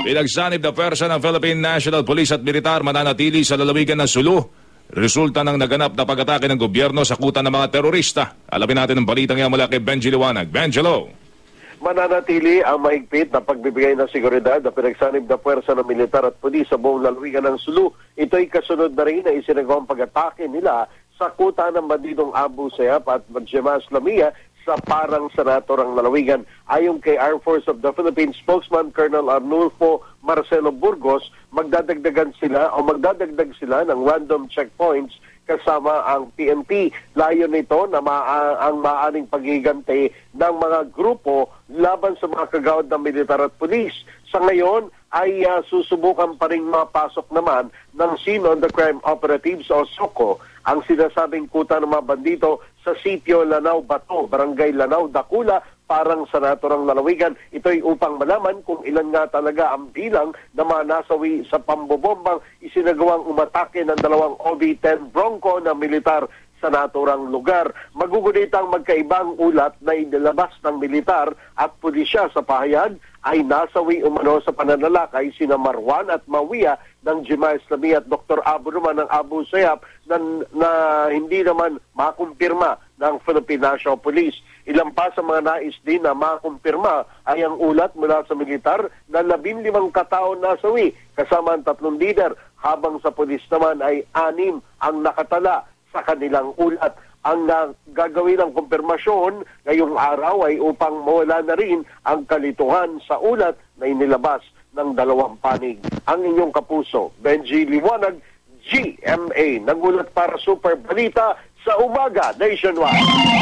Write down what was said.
Pinagsanib na pwersa ng Philippine National Police at Militar mananatili sa lalawigan ng Sulu. Resulta ng naganap na pag-atake ng gobyerno sa kuta ng mga terorista. Alamin natin ang balitang yan mula kay Benji Liwanag. Benjelo. Mananatili ang mahigpit na pagbibigay ng seguridad na pinagsanib na puwersa ng militar at pulis sa buong lalawigan ng Sulu. Ito'y kasunod na rin na isinagawang pag-atake nila sa kuta ng bandidong Abu Sayyaf at Jemaah Islamiyah sa Parang Senator ang lalawigan. Ayon kay Air Force of the Philippines spokesman Colonel Arnulfo Marcelo Burgos, magdadagdag sila ng random checkpoints kasama ang PNP. Layon nito na ang maaning paghiganti ng mga grupo laban sa mga kagawad ng militar at pulis. Sa ngayon ay susubukan pa rin mapasok naman ng Scene on the Crime Operatives o SOCO ang sinasabing kuta ng mga bandito sa sitio Lanao Bato, Barangay Lanao Dakula, Parang Senator ang lalawigan. Ito'y upang malaman kung ilan nga talaga ang bilang na mga nasawi sa pambobombang isinagawang umatake ng dalawang OV-10 Bronco na militar sa naturang lugar. Magugunit ang magkaibang ulat na inilabas ng militar at pulisya sa pahayag ay nasawi umano sa pananalakay sina Marwan at Mawia ng Jemaah Islamiyah at Dr. Abu naman ng Abu Sayyaf na hindi naman makumpirma ng Philippine National Police. Ilan pa sa mga nais din na makumpirma ay ang ulat mula sa militar na 15 katao nasawi kasama ang 3 leader, habang sa pulis naman ay 6 ang nakatala sa kanilang ulat. Ang gagawin ng kumpirmasyon ngayong araw ay upang mawala na rin ang kalituhan sa ulat na inilabas ng dalawang panig. Ang inyong kapuso, Benji Liwanag, GMA, nagulat para Super Balita sa Umaga Nationwide.